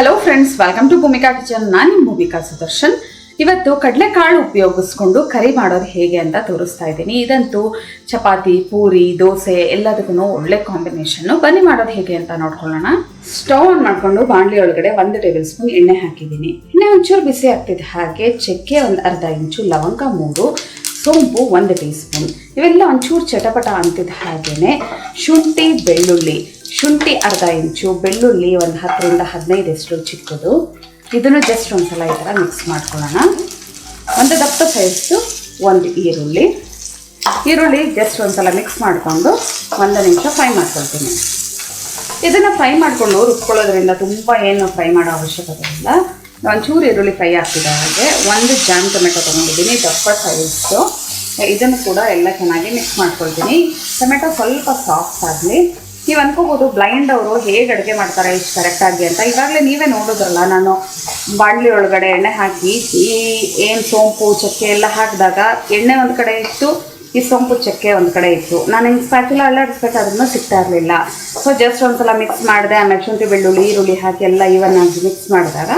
Hello friends, welcome to Bhumika kitchen. ನಾನು ನಿಮ್ಮ ಭೂಮಿಕಾ ಸುದರ್ಶನ್. ಇವತ್ತು ಕಡಲೆಕಾಳು ಉಪಯೋಗಿಸ್ಕೊಂಡು ಕರಿ ಮಾಡೋದು ಹೇಗೆ ಅಂತ ತೋರಿಸ್ತಾ ಇದ್ದೀನಿ. ಇದಂತೂ ಚಪಾತಿ, ಪೂರಿ, ದೋಸೆ ಎಲ್ಲದಕ್ಕೂ ಒಳ್ಳೆ ಕಾಂಬಿನೇಷನ್ನು. ಬನ್ನಿ ಮಾಡೋದು ಹೇಗೆ ಅಂತ ನೋಡ್ಕೊಳ್ಳೋಣ. ಸ್ಟವ್ ಆನ್ ಮಾಡಿಕೊಂಡು ಬಾಣಲಿ ಒಳಗಡೆ 1 ಟೇಬಲ್ ಸ್ಪೂನ್ ಎಣ್ಣೆ ಹಾಕಿದ್ದೀನಿ. ಎಣ್ಣೆ ಒಂಚೂರು ಬಿಸಿ ಆಗ್ತಿದೆ ಹಾಗೆ ಚಕ್ಕೆ ಒಂದು ಅರ್ಧ ಇಂಚು, ಲವಂಗ 3, ಸೋಂಪು 1 ಟೀ ಸ್ಪೂನ್, ಇವೆಲ್ಲ ಒಂಚೂರು ಚಟಪಟ ಅಂತಿದ್ದ ಹಾಗೇನೆ ಶುಂಠಿ, ಬೆಳ್ಳುಳ್ಳಿ, ಶುಂಠಿ ಅರ್ಧ ಇಂಚು, ಬೆಳ್ಳುಳ್ಳಿ ಒಂದು 10 ರಿಂದ 15 ಚಿಕ್ಕದು. ಇದನ್ನು ಜಸ್ಟ್ ಒಂದ್ಸಲ ಈ ಥರ ಮಿಕ್ಸ್ ಮಾಡ್ಕೊಳ್ಳೋಣ. ಒಂದು ದಪ್ಪ ಸೈಜು ಒಂದು ಈರುಳ್ಳಿ ಜಸ್ಟ್ ಒಂದ್ಸಲ ಮಿಕ್ಸ್ ಮಾಡಿಕೊಂಡು 1 ನಿಮಿಷ ಫ್ರೈ ಮಾಡ್ಕೊಳ್ತೀನಿ. ಇದನ್ನು ಫ್ರೈ ಮಾಡಿಕೊಂಡು ರುಬ್ಕೊಳ್ಳೋದ್ರಿಂದ ತುಂಬ ಏನು ಫ್ರೈ ಮಾಡೋ ಅವಶ್ಯಕತೆ ಇಲ್ಲ. ಒಂಚೂರು ಈರುಳ್ಳಿ ಫ್ರೈ ಆಗ್ತಿದೆ ಹಾಗೆ 1 ಜಾಮ್ ಟೊಮೆಟೊ ತೊಗೊಂಡಿದ್ದೀನಿ, ದಪ್ಪ ಸೈಜು. ಇದನ್ನು ಕೂಡ ಎಲ್ಲ ಚೆನ್ನಾಗಿ ಮಿಕ್ಸ್ ಮಾಡ್ಕೊಳ್ತೀನಿ. ಟೊಮೆಟೊ ಸ್ವಲ್ಪ ಸಾಫ್ಟ್ ಆಗಲಿ. ನೀವು ಅನ್ಕೋಬೋದು ಬ್ಲೈಂಡ್ ಅವರು ಹೇಗೆ ಅಡುಗೆ ಮಾಡ್ತಾರೆ ಇಷ್ಟು ಕರೆಕ್ಟಾಗಿ ಅಂತ. ಈಗಾಗಲೇ ನೀವೇ ನೋಡಿದ್ರಲ್ಲ, ನಾನು ಬಾಣಲಿ ಒಳಗಡೆ ಎಣ್ಣೆ ಹಾಕಿ ಏನು ಸೋಂಪು ಚಕ್ಕೆ ಎಲ್ಲ ಹಾಕಿದಾಗ ಎಣ್ಣೆ ಒಂದು ಕಡೆ ಇತ್ತು, ಈ ಸೋಂಪು ಚಕ್ಕೆ ಒಂದು ಕಡೆ ಇತ್ತು. ನಾನು ಹಿಂಗೆ ಸ್ಪ್ಯಾಚುಲ ಅಲ್ಲಾಡಿಸ್ಬೇಕಾದ್ರೂ ಸಿಗ್ತಾ ಇರಲಿಲ್ಲ. ಸೊ ಜಸ್ಟ್ ಒಂದ್ಸಲ ಮಿಕ್ಸ್ ಮಾಡಿದೆ. ಆಮೇಲೆ ಶುಂಠಿ, ಬೆಳ್ಳುಳ್ಳಿ, ಈರುಳ್ಳಿ ಹಾಕಿ ಎಲ್ಲ ಇವನ್ ಆಗಿ ಮಿಕ್ಸ್ ಮಾಡಿದಾಗ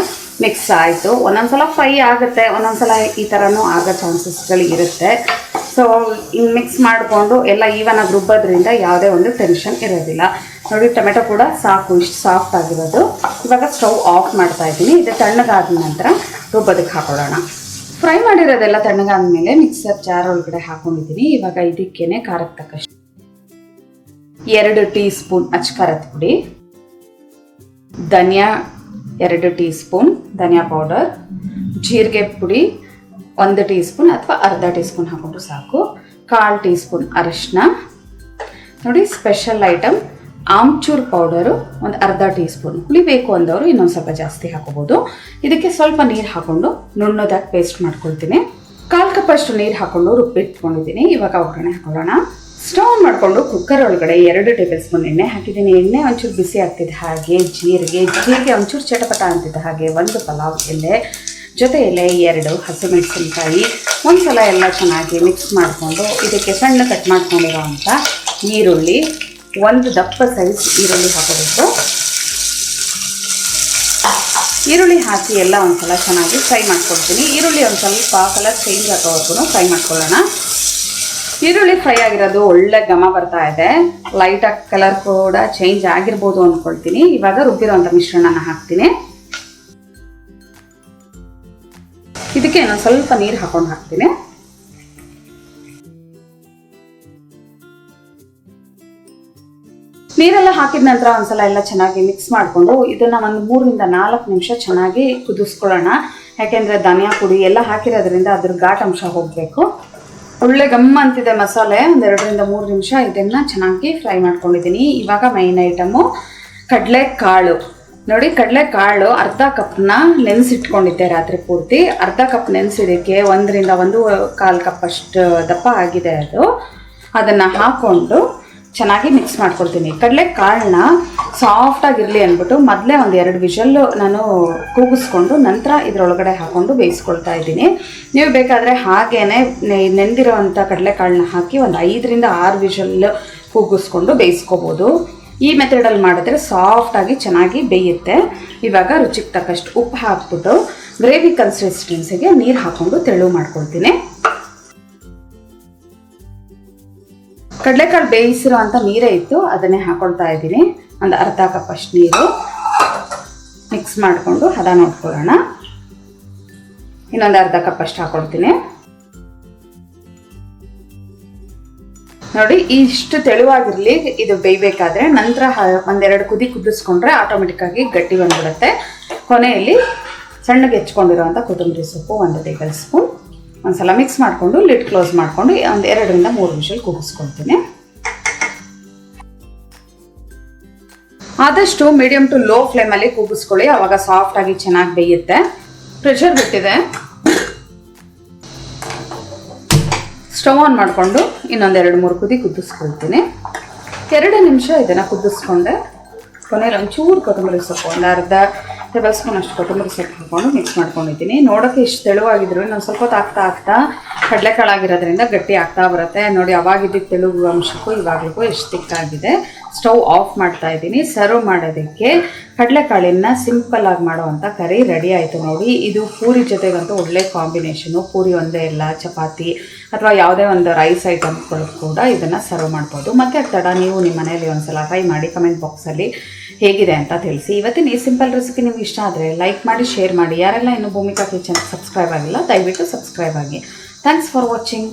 ಮಿಕ್ಸ್ ಆಯಿತು. ಒಂದೊಂದ್ಸಲ ಫ್ರೈ ಆಗುತ್ತೆ, ಒಂದೊಂದ್ಸಲ ಈ ಥರನೂ ಆಗೋ ಚಾನ್ಸಸ್ಗಳು ಇರುತ್ತೆ. ಸೊ ಹಿಂಗೆ ಮಿಕ್ಸ್ ಮಾಡಿಕೊಂಡು ಎಲ್ಲ ಈವನಾಗಿ ರುಬ್ಬೋದ್ರಿಂದ ಯಾವುದೇ ಒಂದು ಟೆನ್ಷನ್ ಇರೋದಿಲ್ಲ. ನೋಡಿ, ಟೊಮೆಟೊ ಕೂಡ ಸಾಕು, ಇಷ್ಟು ಸಾಫ್ಟ್ ಆಗಿರೋದು. ಇವಾಗ ಸ್ಟವ್ ಆಫ್ ಮಾಡ್ತಾ ಇದ್ದೀನಿ. ಇದು ತಣ್ಣಗಾದ ನಂತರ ರುಬ್ಬೋದಕ್ಕೆ ಹಾಕೊಳ್ಳೋಣ. ಫ್ರೈ ಮಾಡಿರೋದೆಲ್ಲ ತಣ್ಣಗಾದ್ಮೇಲೆ ಮಿಕ್ಸರ್ ಜಾರ್ ಒಳಗಡೆ ಹಾಕೊಂಡಿದ್ದೀನಿ. ಇವಾಗ ಇದಕ್ಕೇನೆ ಖಾರಕ್ಕೆ ತಕ್ಕಷ್ಟು 2 ಟೀ ಸ್ಪೂನ್ ಅಚ್ಚಖಾರದ ಪುಡಿ, ಧನಿಯಾ 2 ಟೀ ಸ್ಪೂನ್ ಧನಿಯಾ ಪೌಡರ್, ಜೀರಿಗೆ ಪುಡಿ 1 ಟೀ ಸ್ಪೂನ್ ಅಥವಾ ಅರ್ಧ ಟೀ ಸ್ಪೂನ್ ಹಾಕೊಂಡ್ರು ಸಾಕು, 1/4 ಟೀ ಸ್ಪೂನ್ ಅರಿಶಿನ. ನೋಡಿ, ಸ್ಪೆಷಲ್ ಐಟಮ್ ಆಮ್ಚೂರ್ ಪೌಡರು ಒಂದು ಅರ್ಧ ಟೀ ಸ್ಪೂನ್. ಹುಳಿ ಬೇಕು ಅಂದವರು ಇನ್ನೊಂದು ಸ್ವಲ್ಪ ಜಾಸ್ತಿ ಹಾಕೋಬೋದು. ಇದಕ್ಕೆ ಸ್ವಲ್ಪ ನೀರು ಹಾಕೊಂಡು ನುಣ್ಣದಾಗಿ ಪೇಸ್ಟ್ ಮಾಡ್ಕೊಳ್ತೀನಿ. 1/4 ಕಪ್ಪಷ್ಟು ನೀರು ಹಾಕೊಂಡು ರುಬ್ಬಿಟ್ಕೊಂಡಿದ್ದೀನಿ. ಇವಾಗ ಒಗ್ಗರಣೆ ಹಾಕೊಳ್ಳೋಣ. ಸ್ಟವ್ ಆನ್ ಮಾಡಿಕೊಂಡು ಕುಕ್ಕರ್ ಒಳಗಡೆ 2 ಟೇಬಲ್ ಸ್ಪೂನ್ ಎಣ್ಣೆ ಹಾಕಿದ್ದೀನಿ. ಎಣ್ಣೆ ಒಂಚೂರು ಬಿಸಿ ಆಗ್ತಿದ್ದ ಹಾಗೆ ಜೀರಿಗೆ ಒಂಚೂರು ಚಟಪಟ ಅಂತಿದ್ದ ಹಾಗೆ 1 ಪಲಾವ್ ಎಲೆ, ಜೊತೆಯಲ್ಲೇ 2 ಹಸಿಮೆಣಸಿನಕಾಯಿ. ಒಂದ್ಸಲ ಎಲ್ಲ ಚೆನ್ನಾಗಿ ಮಿಕ್ಸ್ ಮಾಡಿಕೊಂಡು ಇದಕ್ಕೆ ಸಣ್ಣ ಕಟ್ ಮಾಡ್ಕೊಂಡಿರೋ ಅಂಥ ಈರುಳ್ಳಿ, 1 ದಪ್ಪ ಸೈಜ್ ಈರುಳ್ಳಿ ಹಾಕೋಬೇಕು. ಈರುಳ್ಳಿ ಹಾಕಿ ಎಲ್ಲ ಒಂದ್ಸಲ ಚೆನ್ನಾಗಿ ಫ್ರೈ ಮಾಡ್ಕೊಳ್ತೀನಿ. ಈರುಳ್ಳಿ ಒಂದು ಸ್ವಲ್ಪ ಕಲರ್ ಚೇಂಜ್ ಆಗೋವರೆಗೂ ಫ್ರೈ ಮಾಡ್ಕೊಳ್ಳೋಣ. ಈರುಳ್ಳಿ ಫ್ರೈ ಆಗಿರೋದು ಒಳ್ಳೆ ಘಮ ಬರ್ತಾ ಇದೆ. ಲೈಟಾಗಿ ಕಲರ್ ಕೂಡ ಚೇಂಜ್ ಆಗಿರ್ಬೋದು ಅಂದ್ಕೊಳ್ತೀನಿ. ಇವಾಗ ರುಬ್ಬಿರೋಂಥ ಮಿಶ್ರಣನ ಹಾಕ್ತೀನಿ. ಇದಕ್ಕೆ ನಾನು ಸ್ವಲ್ಪ ನೀರು ಹಾಕೊಂಡು ಹಾಕ್ತೀನಿ. ನೀರೆಲ್ಲ ಹಾಕಿದ ನಂತರ ಒಂದ್ಸಲ ಎಲ್ಲ ಚೆನ್ನಾಗಿ ಮಿಕ್ಸ್ ಮಾಡಿಕೊಂಡು ಇದನ್ನು ಒಂದು 3 ರಿಂದ 4 ನಿಮಿಷ ಚೆನ್ನಾಗಿ ಕುದಿಸ್ಕೊಳ್ಳೋಣ. ಯಾಕೆಂದರೆ ಧನಿಯಾ ಪುಡಿ ಎಲ್ಲ ಹಾಕಿರೋದ್ರಿಂದ ಅದ್ರ ಘಾಟ್ ಅಂಶ ಹೋಗಬೇಕು. ಒಳ್ಳೆ ಗಮ್ಮ ಅಂತಿದೆ ಮಸಾಲೆ. 1 ರಿಂದ 3 ನಿಮಿಷ ಇದನ್ನು ಚೆನ್ನಾಗಿ ಫ್ರೈ ಮಾಡ್ಕೊಂಡಿದ್ದೀನಿ. ಇವಾಗ ಮೈನ್ ಐಟಮು ಕಡಲೆಕಾಳು. ನೋಡಿ, ಕಡಲೆಕಾಳು ಅರ್ಧ ಕಪ್ನ ನೆನೆಸಿಟ್ಕೊಂಡಿದ್ದೆ ರಾತ್ರಿ ಪೂರ್ತಿ. ಅರ್ಧ ಕಪ್ ನೆನೆಸಿದಕ್ಕೆ 1 ರಿಂದ 1.25 ಕಪ್ಪಷ್ಟು ದಪ್ಪ ಆಗಿದೆ ಅದು. ಅದನ್ನು ಹಾಕ್ಕೊಂಡು ಚೆನ್ನಾಗಿ ಮಿಕ್ಸ್ ಮಾಡ್ಕೊಳ್ತೀನಿ. ಕಡಲೆಕಾಳನ್ನ ಸಾಫ್ಟಾಗಿರಲಿ ಅಂದ್ಬಿಟ್ಟು ಮೊದಲೇ 1-2 ವಿಷಲ್ಲು ನಾನು ಕೂಗಿಸ್ಕೊಂಡು ನಂತರ ಇದರೊಳಗಡೆ ಹಾಕ್ಕೊಂಡು ಬೇಯಿಸ್ಕೊಳ್ತಾ ಇದ್ದೀನಿ. ನೀವು ಬೇಕಾದರೆ ಹಾಗೇನೆ ನೆಂದಿರೋ ಅಂಥ ಕಡಲೆಕಾಳನ್ನ ಹಾಕಿ 5 ರಿಂದ 6 ವಿಷಲ್ಲು ಕೂಗಿಸ್ಕೊಂಡು ಬೇಯಿಸ್ಕೋಬೋದು. ಈ ಮೆಥಡಲ್ಲಿ ಮಾಡಿದ್ರೆ ಸಾಫ್ಟಾಗಿ ಚೆನ್ನಾಗಿ ಬೇಯುತ್ತೆ. ಇವಾಗ ರುಚಿಗೆ ತಕ್ಕಷ್ಟು ಉಪ್ಪು ಹಾಕ್ಬಿಟ್ಟು ಗ್ರೇವಿ ಕನ್ಸಿಸ್ಟೆನ್ಸಿಗೆ ನೀರು ಹಾಕ್ಕೊಂಡು ತೆಳು ಮಾಡ್ಕೊಳ್ತೀನಿ. ಕಡಲೆಕಾಳು ಬೇಯಿಸಿರೋ ಅಂಥ ನೀರೇ ಇತ್ತು, ಅದನ್ನೇ ಹಾಕೊಳ್ತಾ ಇದ್ದೀನಿ. ಒಂದು ಅರ್ಧ ಕಪ್ಪಷ್ಟು ನೀರು ಮಿಕ್ಸ್ ಮಾಡಿಕೊಂಡು ಹದ ನೋಡ್ಕೊಳ್ಳೋಣ. ಇನ್ನೊಂದು ಅರ್ಧ ಕಪ್ಪಷ್ಟು ಹಾಕೊಳ್ತೀನಿ. ನೋಡಿ, ಇಷ್ಟು ತೆಳುವಾಗಿರಲಿ ಇದು ಬೇಯಬೇಕಾದ್ರೆ. ನಂತರ 1-2 ಕುದಿ ಕುದಿಸ್ಕೊಂಡ್ರೆ ಆಟೋಮೆಟಿಕ್ಕಾಗಿ ಗಟ್ಟಿ ಬಂದ್ಬಿಡುತ್ತೆ. ಕೊನೆಯಲ್ಲಿ ಸಣ್ಣಗೆ ಹೆಚ್ಕೊಂಡಿರೋಂಥ ಕೊತ್ತಂಬರಿ ಸೊಪ್ಪು 1 ಟೇಬಲ್ ಸ್ಪೂನ್. ಒಂದ್ಸಲ ಮಿಕ್ಸ್ ಮಾಡಿಕೊಂಡು ಲಿಡ್ ಕ್ಲೋಸ್ ಮಾಡಿಕೊಂಡು 2 ರಿಂದ 3 ವಿಷಲ್ ಕೂಗಿಸ್ಕೊಳ್ತೀನಿ. ಆದಷ್ಟು ಮೀಡಿಯಮ್ ಟು ಲೋ ಫ್ಲೇಮಲ್ಲಿ ಕೂಗಿಸ್ಕೊಳ್ಳಿ, ಆವಾಗ ಸಾಫ್ಟಾಗಿ ಚೆನ್ನಾಗಿ ಬೇಯುತ್ತೆ. ಪ್ರೆಷರ್ ಬಿಟ್ಟಿದೆ. ಸ್ಟವ್ ಆನ್ ಮಾಡಿಕೊಂಡು ಇನ್ನೊಂದು 2-3 ಕುದಿ ಕುದಿಸ್ಕೊಳ್ತೀನಿ. 2 ನಿಮಿಷ ಇದನ್ನು ಕುದಿಸ್ಕೊಂಡೆ. ಕೊನೆಯಲ್ಲಿ ಒಂಚೂರು ಕೊತ್ತಂಬರಿ ಸೊಪ್ಪು, ಒಂದು ಅರ್ಧ ಟೇಬಲ್ ಸ್ಪೂನ್ ಅಷ್ಟು ಕೊತ್ತಂಬರಿ ಸೊಪ್ಪು ಹಾಕ್ಕೊಂಡು ಮಿಕ್ಸ್ ಮಾಡ್ಕೊಂಡಿದ್ದೀನಿ. ನೋಡೋಕ್ಕೆ ಇಷ್ಟು ತೆಳುವಾಗಿದ್ರು ಇನ್ನೊಂದು ಸ್ವಲ್ಪ ಹೊತ್ತು ಆಗ್ತಾ ಕಡಲೆಕಾಳಾಗಿರೋದ್ರಿಂದ ಗಟ್ಟಿ ಆಗ್ತಾ ಬರುತ್ತೆ. ನೋಡಿ ಅವಾಗಿದ್ದ ತೆಳುಗು ಅಂಶಕ್ಕೂ ಇವಾಗಲಿಗೂ ಎಷ್ಟು ತಿಕ್ಕಾಗಿದೆ. ಸ್ಟವ್ ಆಫ್ ಮಾಡ್ತಾ ಇದ್ದೀನಿ. ಸರ್ವ್ ಮಾಡೋದಕ್ಕೆ ಕಡಲೆಕಾಳಿನ ಸಿಂಪಲ್ ಆಗಿ ಮಾಡುವಂಥ ಕರಿ ರೆಡಿ ಆಯಿತು ನೋಡಿ. ಇದು ಪೂರಿ ಜೊತೆಗಂತೂ ಒಳ್ಳೆ ಕಾಂಬಿನೇಷನು. ಪೂರಿ ಒಂದೇ ಇಲ್ಲ, ಚಪಾತಿ ಅಥವಾ ಯಾವುದೇ ಒಂದು ರೈಸ್ ಐಟಮ್ಗಳು ಕೂಡ ಇದನ್ನು ಸರ್ವ್ ಮಾಡ್ಬೋದು. ಮತ್ತು ತಡ ನೀವು ನಿಮ್ಮ ಮನೆಯಲ್ಲಿ ಒಂದ್ಸಲ ಟ್ರೈ ಮಾಡಿ ಕಮೆಂಟ್ ಬಾಕ್ಸಲ್ಲಿ ಹೇಗಿದೆ ಅಂತ ತಿಳಿಸಿ. ಇವತ್ತಿನ ಈ ಸಿಂಪಲ್ ರೆಸಿಪಿ ನಿಮ್ಗೆ ಇಷ್ಟ ಆದರೆ ಲೈಕ್ ಮಾಡಿ, ಶೇರ್ ಮಾಡಿ. ಯಾರೆಲ್ಲ ಇನ್ನೂ ಭೂಮಿಕಾ ಕಿಚನ್ ಸಬ್ಸ್ಕ್ರೈಬ್ ಆಗಿಲ್ಲ ದಯವಿಟ್ಟು ಸಬ್ಸ್ಕ್ರೈಬ್ ಆಗಿ. Thanks for watching.